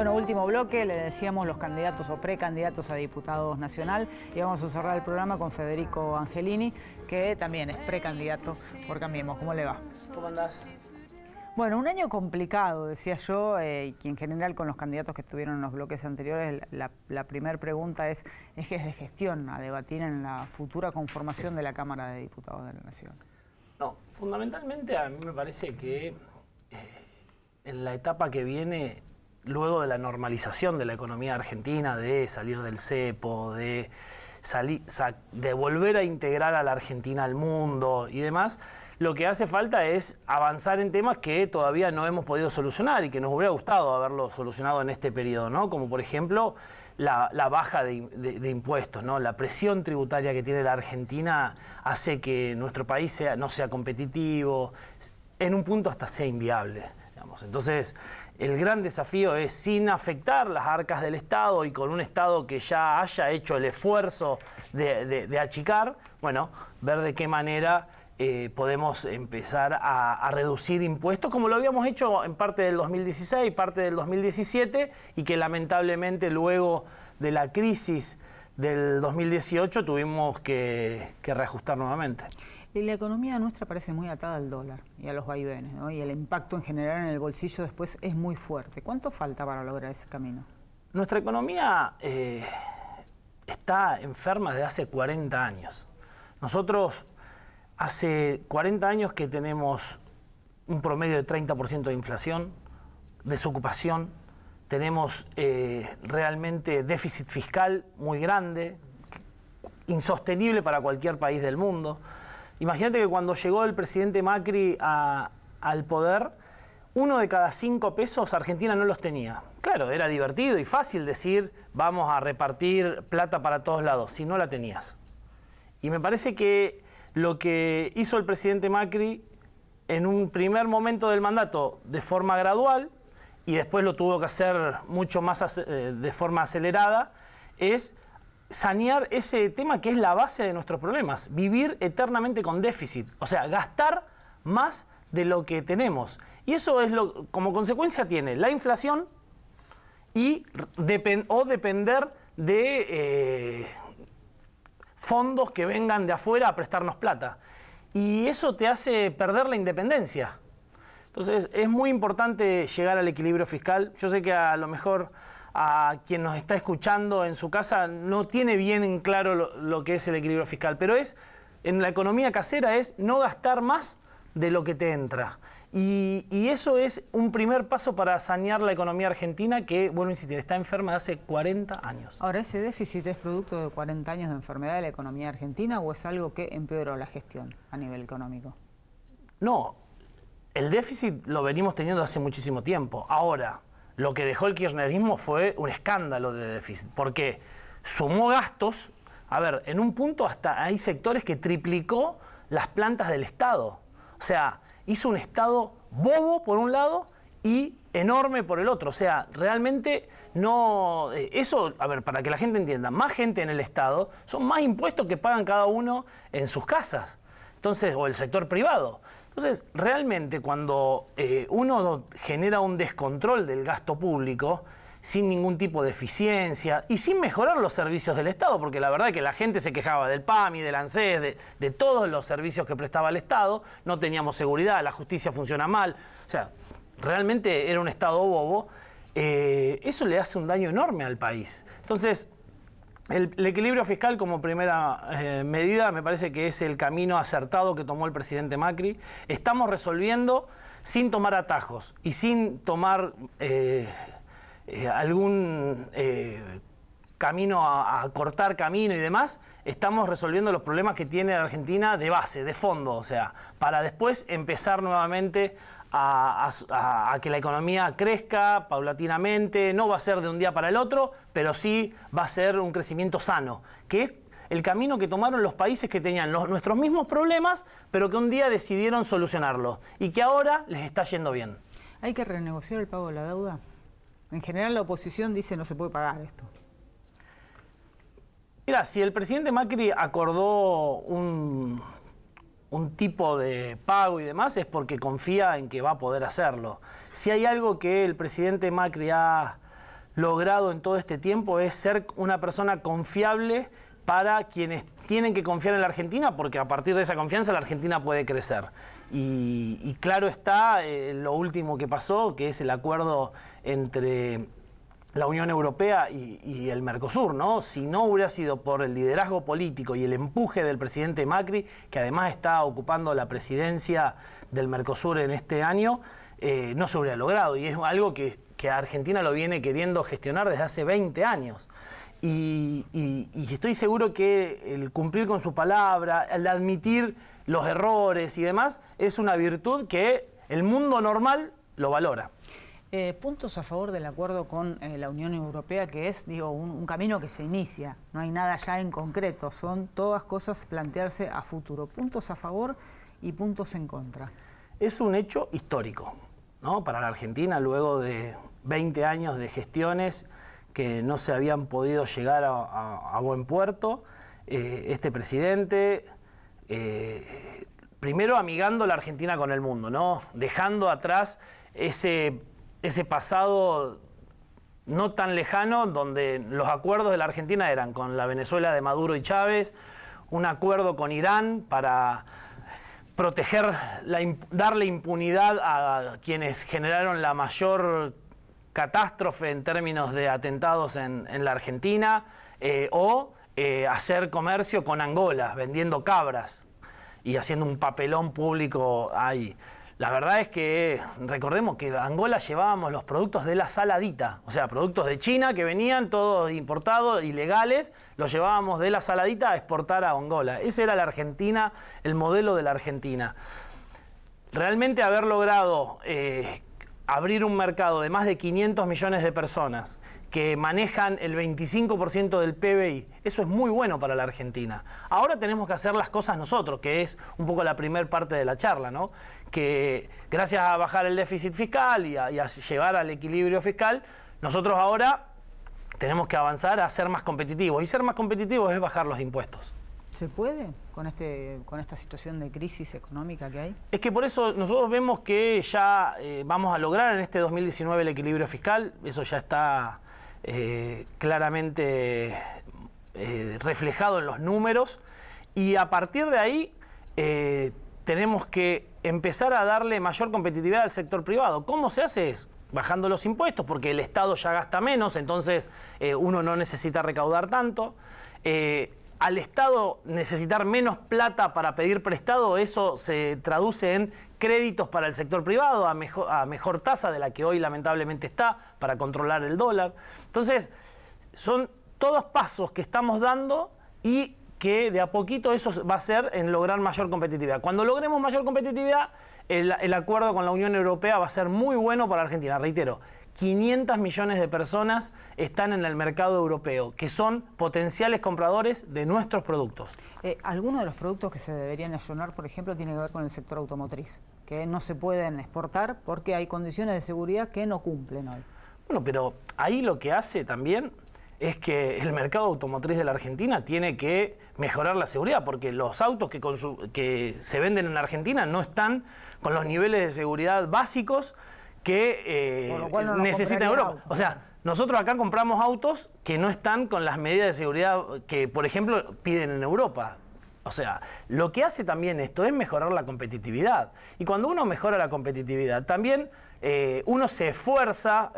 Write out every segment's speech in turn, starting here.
Bueno, último bloque, le decíamos los candidatos o precandidatos a diputados nacional y vamos a cerrar el programa con Federico Angelini, que también es precandidato por Cambiemos. ¿Cómo le va? ¿Cómo andás? Bueno, un año complicado, decía yo, y en general con los candidatos que estuvieron en los bloques anteriores, la primera pregunta es ejes de gestión a debatir en la futura conformación de la Cámara de Diputados de la Nación. No, fundamentalmente a mí me parece que en la etapa que viene, luego de la normalización de la economía argentina, de salir del cepo, de volver a integrar a la Argentina al mundo y demás, lo que hace falta es avanzar en temas que todavía no hemos podido solucionar y que nos hubiera gustado haberlo solucionado en este periodo, ¿no? Como por ejemplo la baja de impuestos, ¿no? La presión tributaria que tiene la Argentina hace que nuestro país no sea competitivo, en un punto hasta sea inviable, digamos. Entonces, el gran desafío es, sin afectar las arcas del Estado y con un Estado que ya haya hecho el esfuerzo de achicar, bueno, ver de qué manera podemos empezar a reducir impuestos, como lo habíamos hecho en parte del 2016, parte del 2017, y que lamentablemente luego de la crisis del 2018 tuvimos que reajustar nuevamente. Y la economía nuestra parece muy atada al dólar y a los vaivenes, ¿no? Y el impacto en general en el bolsillo después es muy fuerte. ¿Cuánto falta para lograr ese camino? Nuestra economía está enferma desde hace 40 años. Nosotros hace 40 años que tenemos un promedio de 30% de inflación, desocupación, tenemos realmente déficit fiscal muy grande, insostenible para cualquier país del mundo. Imagínate que cuando llegó el presidente Macri al poder, 1 de cada 5 pesos Argentina no los tenía. Claro, era divertido y fácil decir vamos a repartir plata para todos lados, si no la tenías. Y me parece que lo que hizo el presidente Macri en un primer momento del mandato de forma gradual y después lo tuvo que hacer mucho más de forma acelerada, es sanear ese tema que es la base de nuestros problemas, vivir eternamente con déficit, o sea, gastar más de lo que tenemos. Y eso es como consecuencia tiene la inflación y depender de fondos que vengan de afuera a prestarnos plata. Y eso te hace perder la independencia. Entonces es muy importante llegar al equilibrio fiscal. Yo sé que a lo mejor a quien nos está escuchando en su casa no tiene bien en claro lo que es el equilibrio fiscal, pero en la economía casera es no gastar más de lo que te entra. Y eso es un primer paso para sanear la economía argentina que, vuelvo a insistir, está enferma de hace 40 años. Ahora, ¿ese déficit es producto de 40 años de enfermedad de la economía argentina o es algo que empeoró la gestión a nivel económico? No, el déficit lo venimos teniendo hace muchísimo tiempo. Ahora, lo que dejó el kirchnerismo fue un escándalo de déficit, porque sumó gastos. A ver, en un punto hasta hay sectores que triplicó las plantas del Estado. O sea, hizo un Estado bobo por un lado y enorme por el otro. O sea, realmente no... Eso, a ver, para que la gente entienda, más gente en el Estado son más impuestos que pagan cada uno en sus casas. Entonces, o el sector privado. Entonces, realmente cuando uno genera un descontrol del gasto público, sin ningún tipo de eficiencia y sin mejorar los servicios del Estado, porque la verdad es que la gente se quejaba del PAMI, del ANSES, de todos los servicios que prestaba el Estado, no teníamos seguridad, la justicia funciona mal, o sea, realmente era un Estado bobo, eso le hace un daño enorme al país. Entonces, el equilibrio fiscal como primera medida me parece que es el camino acertado que tomó el presidente Macri. Estamos resolviendo sin tomar atajos y sin tomar algún camino a cortar camino y demás, estamos resolviendo los problemas que tiene la Argentina de base, de fondo, o sea, para después empezar nuevamente a que la economía crezca paulatinamente. No va a ser de un día para el otro, pero sí va a ser un crecimiento sano, que es el camino que tomaron los países que tenían nuestros mismos problemas, pero que un día decidieron solucionarlos y que ahora les está yendo bien. ¿Hay que renegociar el pago de la deuda? En general la oposición dice no se puede pagar esto. Mira, si el presidente Macri acordó un tipo de pago y demás es porque confía en que va a poder hacerlo. Si hay algo que el presidente Macri ha logrado en todo este tiempo es ser una persona confiable para quienes tienen que confiar en la Argentina, porque a partir de esa confianza la Argentina puede crecer. Y claro está lo último que pasó, que es el acuerdo entre la Unión Europea y el Mercosur, ¿no? Si no hubiera sido por el liderazgo político y el empuje del presidente Macri, que además está ocupando la presidencia del Mercosur en este año, no se hubiera logrado. Y es algo que Argentina lo viene queriendo gestionar desde hace 20 años. Y estoy seguro que el cumplir con su palabra, el admitir los errores y demás, es una virtud que el mundo normal lo valora. Puntos a favor del acuerdo con la Unión Europea, que es, digo, un camino que se inicia, no hay nada ya en concreto, son todas cosas plantearse a futuro. Puntos a favor y puntos en contra. Es un hecho histórico, ¿no? Para la Argentina, luego de 20 años de gestiones que no se habían podido llegar a buen puerto, este presidente, primero amigando la Argentina con el mundo, ¿no? Dejando atrás ese pasado no tan lejano, donde los acuerdos de la Argentina eran con la Venezuela de Maduro y Chávez, un acuerdo con Irán para proteger, darle impunidad a quienes generaron la mayor catástrofe en términos de atentados en la Argentina, o hacer comercio con Angola, vendiendo cabras y haciendo un papelón público ahí. La verdad es que recordemos que a Angola llevábamos los productos de la saladita, o sea, productos de China que venían todos importados, ilegales, los llevábamos de la saladita a exportar a Angola. Ese era la Argentina, el modelo de la Argentina. Realmente haber logrado abrir un mercado de más de 500 millones de personas que manejan el 25% del PBI, eso es muy bueno para la Argentina. Ahora tenemos que hacer las cosas nosotros, que es un poco la primera parte de la charla, ¿no? Que gracias a bajar el déficit fiscal y a llevar al equilibrio fiscal, nosotros ahora tenemos que avanzar a ser más competitivos. Y ser más competitivos es bajar los impuestos. ¿Se puede con esta situación de crisis económica que hay? Es que por eso nosotros vemos que ya vamos a lograr en este 2019 el equilibrio fiscal. Eso ya está claramente reflejado en los números. Y a partir de ahí tenemos que empezar a darle mayor competitividad al sector privado. ¿Cómo se hace? Es bajando los impuestos, porque el Estado ya gasta menos, entonces uno no necesita recaudar tanto. Al Estado necesitar menos plata para pedir prestado, eso se traduce en créditos para el sector privado a mejor tasa de la que hoy lamentablemente está, para controlar el dólar. Entonces, son todos pasos que estamos dando y que de a poquito eso va a ser en lograr mayor competitividad. Cuando logremos mayor competitividad, el acuerdo con la Unión Europea va a ser muy bueno para Argentina. Reitero, 500 millones de personas están en el mercado europeo, que son potenciales compradores de nuestros productos. Algunos de los productos que se deberían ayunar, por ejemplo, tienen que ver con el sector automotriz, que no se pueden exportar porque hay condiciones de seguridad que no cumplen hoy. Bueno, pero ahí lo que hace también es que el mercado automotriz de la Argentina tiene que mejorar la seguridad, porque los autos que se venden en la Argentina no están con los niveles de seguridad básicos que necesita Europa. O sea, nosotros acá compramos autos que no están con las medidas de seguridad que, por ejemplo, piden en Europa. O sea, lo que hace también esto es mejorar la competitividad. Y cuando uno mejora la competitividad, también uno se esfuerza,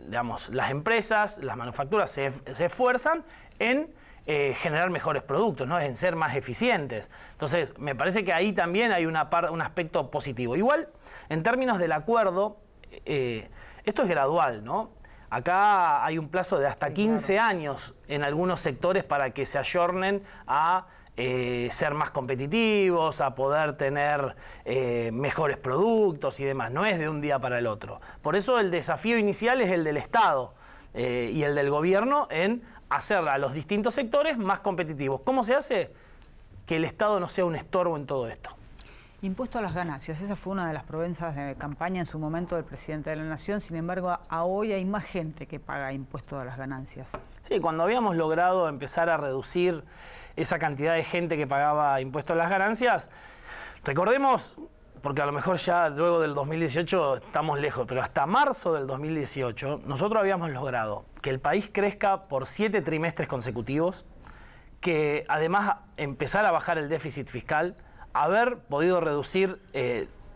digamos, las empresas, las manufacturas se esfuerzan en generar mejores productos, ¿no? En ser más eficientes. Entonces, me parece que ahí también hay un aspecto positivo. Igual, en términos del acuerdo, esto es gradual, ¿no? Acá hay un plazo de hasta 15 años en algunos sectores para que se ayornen a ser más competitivos, a poder tener mejores productos y demás. No es de un día para el otro. Por eso el desafío inicial es el del Estado y el del gobierno en hacer a los distintos sectores más competitivos. ¿Cómo se hace? Que el Estado no sea un estorbo en todo esto. Impuesto a las ganancias, esa fue una de las promesas de campaña en su momento del presidente de la Nación. Sin embargo, a hoy hay más gente que paga impuesto a las ganancias. Sí, cuando habíamos logrado empezar a reducir esa cantidad de gente que pagaba impuesto a las ganancias, recordemos porque a lo mejor ya luego del 2018 estamos lejos, pero hasta marzo del 2018 nosotros habíamos logrado que el país crezca por 7 trimestres consecutivos, que además empezar a bajar el déficit fiscal, haber podido reducir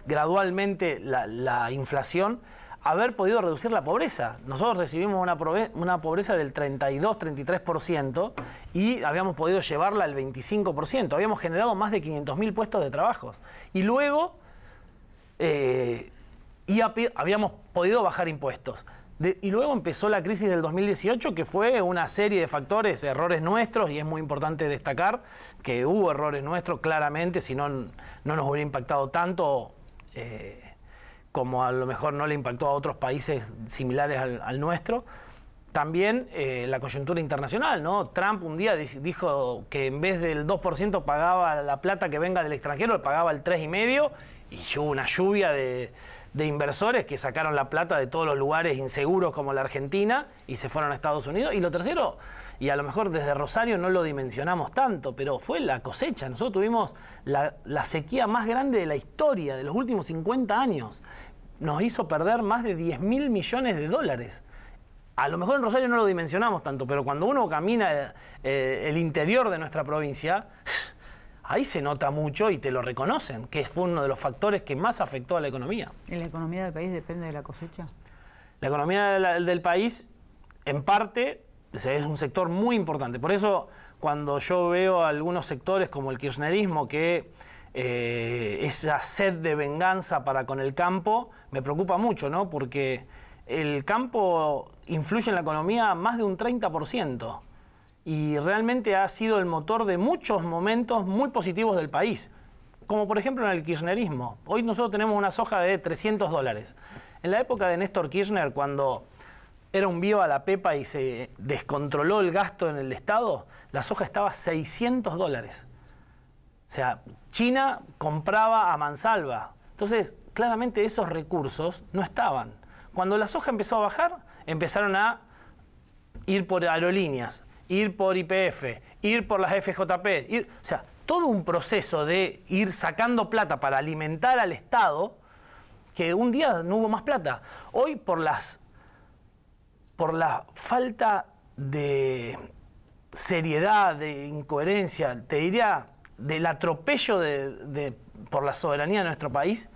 gradualmente la inflación, haber podido reducir la pobreza. Nosotros recibimos una pobreza del 32-33% y habíamos podido llevarla al 25%. Habíamos generado más de 500.000 puestos de trabajo. Y luego habíamos podido bajar impuestos. Y luego empezó la crisis del 2018, que fue una serie de factores, errores nuestros, y es muy importante destacar que hubo errores nuestros, claramente, si no, no nos hubiera impactado tanto como a lo mejor no le impactó a otros países similares al nuestro. También la coyuntura internacional, ¿no? Trump un día dijo que en vez del 2% pagaba la plata que venga del extranjero, pagaba el 3,5%, y hubo una lluvia de inversores que sacaron la plata de todos los lugares inseguros como la Argentina y se fueron a Estados Unidos. Y lo tercero, y a lo mejor desde Rosario no lo dimensionamos tanto, pero fue la cosecha. Nosotros tuvimos la sequía más grande de la historia de los últimos 50 años. Nos hizo perder más de 10.000 millones de dólares. A lo mejor en Rosario no lo dimensionamos tanto, pero cuando uno camina el interior de nuestra provincia, ahí se nota mucho y te lo reconocen, que fue uno de los factores que más afectó a la economía. ¿Y la economía del país depende de la cosecha? La economía del país, en parte, es un sector muy importante. Por eso, cuando yo veo algunos sectores como el kirchnerismo, que esa sed de venganza para con el campo, me preocupa mucho, ¿no? Porque el campo influye en la economía más de un 30%. Y realmente ha sido el motor de muchos momentos muy positivos del país, como por ejemplo en el kirchnerismo. Hoy nosotros tenemos una soja de $300. En la época de Néstor Kirchner, cuando era un viva la pepa y se descontroló el gasto en el Estado, la soja estaba a $600. O sea, China compraba a mansalva. Entonces, claramente esos recursos no estaban. Cuando la soja empezó a bajar, empezaron a ir por aerolíneas, ir por YPF, ir por las FJP, o sea, todo un proceso de ir sacando plata para alimentar al Estado, que un día no hubo más plata. Hoy por la falta de seriedad, de incoherencia, te diría, del atropello por la soberanía de nuestro país,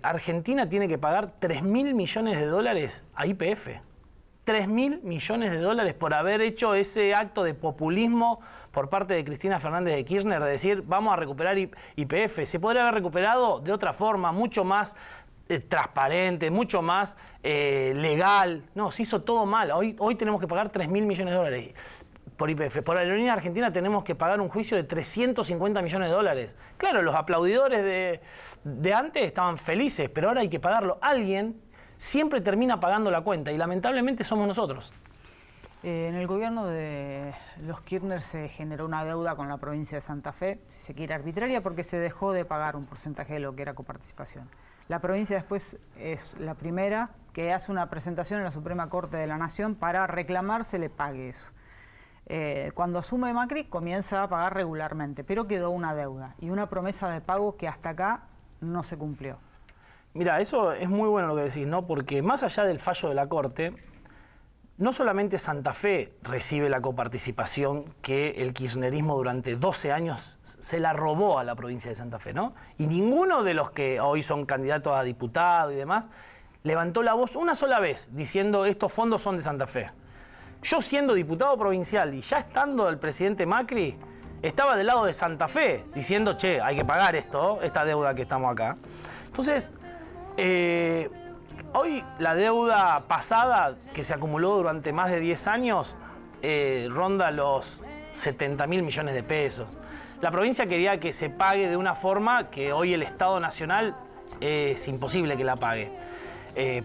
Argentina tiene que pagar 3.000 millones de dólares a YPF. 3.000 millones de dólares por haber hecho ese acto de populismo por parte de Cristina Fernández de Kirchner, de decir vamos a recuperar YPF. Se podría haber recuperado de otra forma, mucho más transparente, mucho más legal. No, se hizo todo mal. Hoy tenemos que pagar 3.000 millones de dólares por YPF. Por Aerolínea Argentina tenemos que pagar un juicio de 350 millones de dólares. Claro, los aplaudidores de antes estaban felices, pero ahora hay que pagarlo. Alguien siempre termina pagando la cuenta y lamentablemente somos nosotros. En el gobierno de los Kirchner se generó una deuda con la provincia de Santa Fe, si se quiere arbitraria, porque se dejó de pagar un porcentaje de lo que era coparticipación. La provincia después es la primera que hace una presentación en la Suprema Corte de la Nación para reclamar se le pague eso. Cuando asume Macri comienza a pagar regularmente, pero quedó una deuda y una promesa de pago que hasta acá no se cumplió. Mira, eso es muy bueno lo que decís, ¿no? Porque más allá del fallo de la Corte, no solamente Santa Fe recibe la coparticipación que el kirchnerismo durante 12 años se la robó a la provincia de Santa Fe, ¿no? Y ninguno de los que hoy son candidatos a diputado y demás levantó la voz una sola vez diciendo estos fondos son de Santa Fe. Yo siendo diputado provincial y ya estando el presidente Macri, estaba del lado de Santa Fe diciendo, che, hay que pagar esta deuda que estamos acá. Entonces, hoy la deuda pasada que se acumuló durante más de 10 años ronda los 70.000 millones de pesos. La provincia quería que se pague de una forma que hoy el Estado Nacional es imposible que la pague,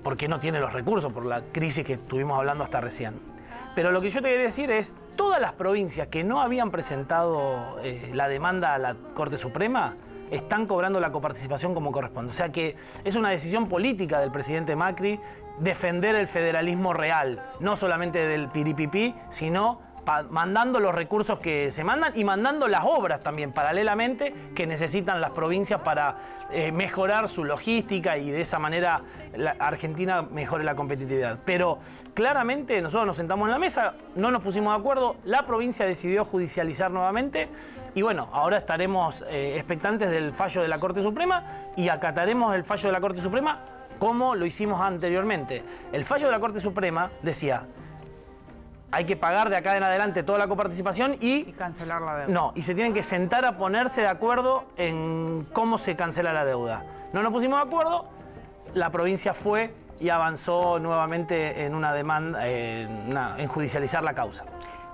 porque no tiene los recursos por la crisis que estuvimos hablando hasta recién. Pero lo que yo te quería decir es, todas las provincias que no habían presentado la demanda a la Corte Suprema están cobrando la coparticipación como corresponde. O sea que es una decisión política del presidente Macri defender el federalismo real, no solamente del piripipí, sino mandando los recursos que se mandan y mandando las obras también paralelamente que necesitan las provincias para mejorar su logística y de esa manera la Argentina mejore la competitividad. Pero claramente nosotros nos sentamos en la mesa, no nos pusimos de acuerdo, la provincia decidió judicializar nuevamente y bueno, ahora estaremos expectantes del fallo de la Corte Suprema y acataremos el fallo de la Corte Suprema como lo hicimos anteriormente. El fallo de la Corte Suprema decía: hay que pagar de acá en adelante toda la coparticipación y cancelar la deuda. No, y se tienen que sentar a ponerse de acuerdo en cómo se cancela la deuda. No nos pusimos de acuerdo, la provincia fue y avanzó nuevamente en una demanda, en judicializar la causa.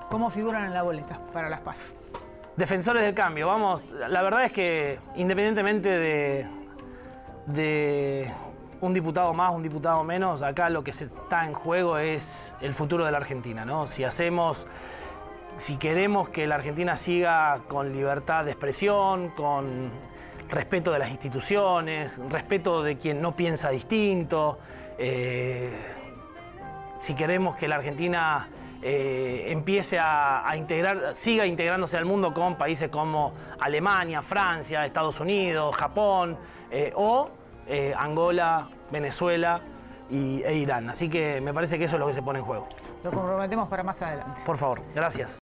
¿Cómo figuran en la boleta para las PASO? Defensores del cambio, vamos, la verdad es que independientemente de un diputado más, un diputado menos, acá lo que se está en juego es el futuro de la Argentina, ¿no? Si queremos que la Argentina siga con libertad de expresión, con respeto de las instituciones, respeto de quien no piensa distinto, si queremos que la Argentina empiece a siga integrándose al mundo con países como Alemania, Francia, Estados Unidos, Japón Angola, Venezuela e Irán. Así que me parece que eso es lo que se pone en juego. Lo comprometemos para más adelante. Por favor, gracias.